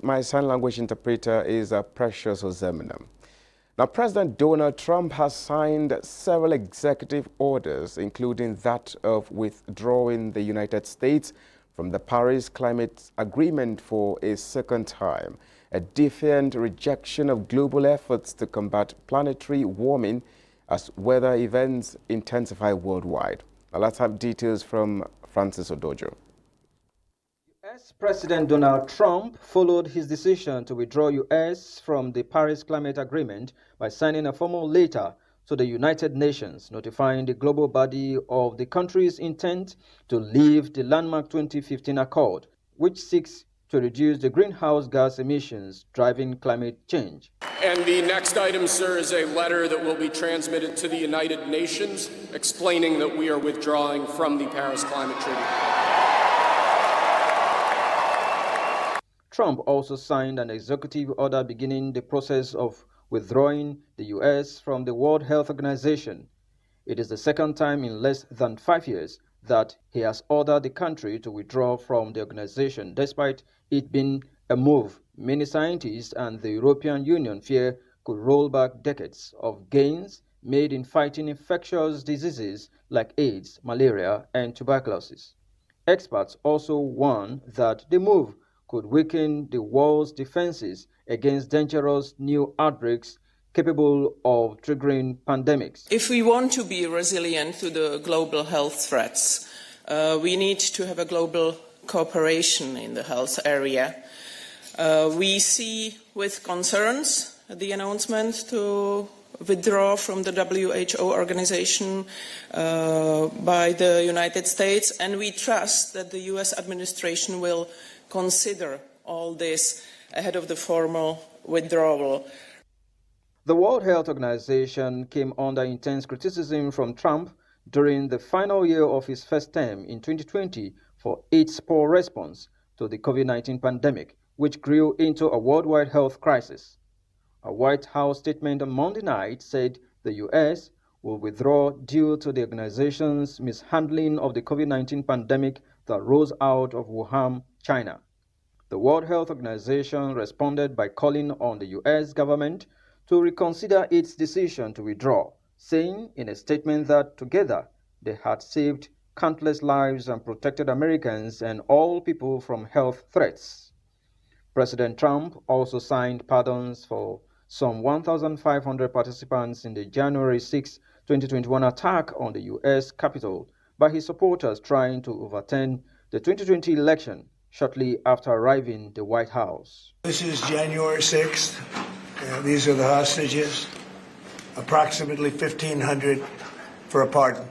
My sign language interpreter is Precious Ozemina. Now, President Donald Trump has signed several executive orders, including that of withdrawing the United States from the Paris Climate Agreement for a second time, a defiant rejection of global efforts to combat planetary warming as weather events intensify worldwide. Now, let's have details from Francis Odojo. US President Donald Trump followed his decision to withdraw US from the Paris Climate Agreement by signing a formal letter to the United Nations notifying the global body of the country's intent to leave the landmark 2015 Accord, which seeks to reduce the greenhouse gas emissions driving climate change. And the next item, sir, is a letter that will be transmitted to the United Nations explaining that we are withdrawing from the Paris Climate Treaty. Trump also signed an executive order beginning the process of withdrawing the U.S. from the World Health Organization. It is the second time in less than 5 years that he has ordered the country to withdraw from the organization, despite it being a move many scientists and the European Union fear could roll back decades of gains made in fighting infectious diseases like AIDS, malaria, and tuberculosis. Experts also warn that the move could weaken the world's defenses against dangerous new outbreaks capable of triggering pandemics. If we want to be resilient to the global health threats, we need to have a global cooperation in the health area. We see with concerns the announcement to withdraw from the WHO organization by the United States, and we trust that the US administration will consider all this ahead of the formal withdrawal. The World Health Organization came under intense criticism from Trump during the final year of his first term in 2020 for its poor response to the COVID-19 pandemic, which grew into a worldwide health crisis. A White House statement on Monday night said the U.S. will withdraw due to the organization's mishandling of the COVID-19 pandemic that rose out of Wuhan, China. The World Health Organization responded by calling on the U.S. government to reconsider its decision to withdraw, saying in a statement that together they had saved countless lives and protected Americans and all people from health threats. President Trump also signed pardons for some 1,500 participants in the January 6, 2021 attack on the U.S. Capitol by his supporters trying to overturn the 2020 election shortly after arriving at the White House. This is January 6th. These are the hostages, approximately 1,500 for a pardon.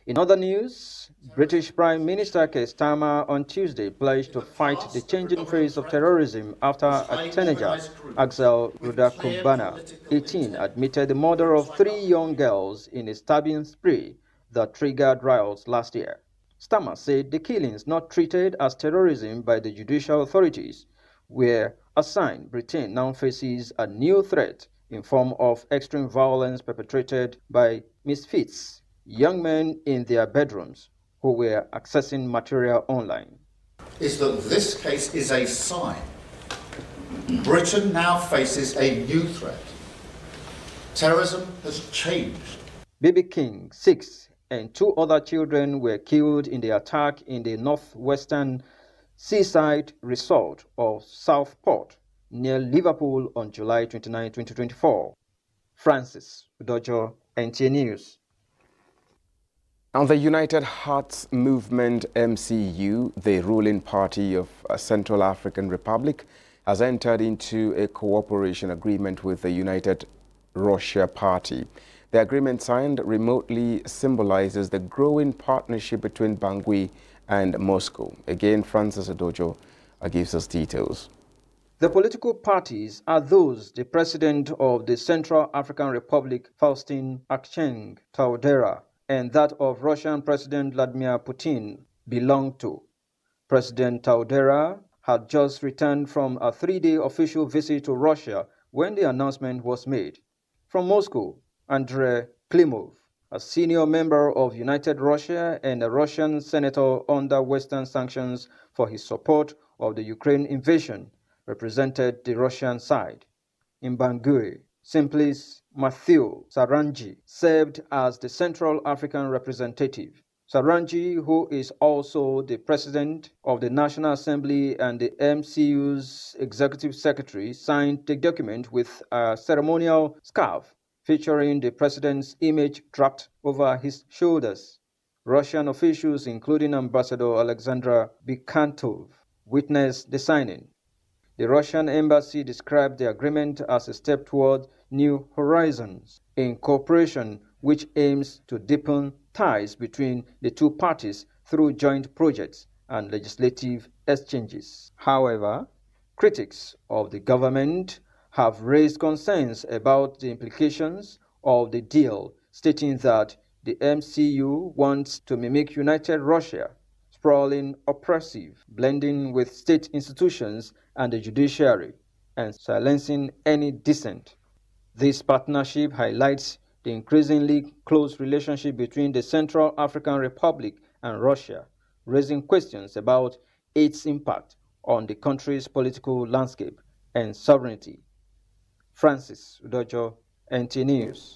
In other news, British Prime Minister Keir Starmer on Tuesday pledged to fight the changing face of terrorism after a teenager, Axel Rudakumbana, 18, admitted the murder of 3 young girls in a stabbing spree that triggered riots last year. Starmer said the killings not treated as terrorism by the judicial authorities were a sign Britain now faces a new threat in form of extreme violence perpetrated by misfits, young men in their bedrooms who were accessing material online. Is that this case is a sign. Britain now faces a new threat. Terrorism has changed. B.B. King, 6, and 2 other children were killed in the attack in the northwestern seaside resort of Southport near Liverpool on July 29, 2024. Francis Udojo, NTA News. Now, the United Hearts Movement MCU, the ruling party of Central African Republic, has entered into a cooperation agreement with the United Russia Party. The agreement signed remotely symbolizes the growing partnership between Bangui and Moscow. Again, Francis Odojo gives us details. The political parties are those the President of the Central African Republic, Faustin Archange Touadera, and that of Russian President Vladimir Putin belong to. President Touadera had just returned from a 3-day official visit to Russia when the announcement was made. From Moscow, Andrei Klimov, a senior member of United Russia and a Russian senator under Western sanctions for his support of the Ukraine invasion, represented the Russian side. In Bangui, Simplice Mathieu Sarangi served as the Central African representative. Sarangi, who is also the president of the National Assembly and the MCU's executive secretary, signed the document with a ceremonial scarf featuring the president's image draped over his shoulders. Russian officials, including Ambassador Alexander Bikantov, witnessed the signing. The Russian embassy described the agreement as a step toward new horizons in cooperation which aims to deepen ties between the two parties through joint projects and legislative exchanges. However, critics of the government have raised concerns about the implications of the deal, stating that the MCU wants to mimic United Russia, sprawling, oppressive, blending with state institutions and the judiciary, and silencing any dissent. This partnership highlights the increasingly close relationship between the Central African Republic and Russia, raising questions about its impact on the country's political landscape and sovereignty. Francis Udojo, NT News.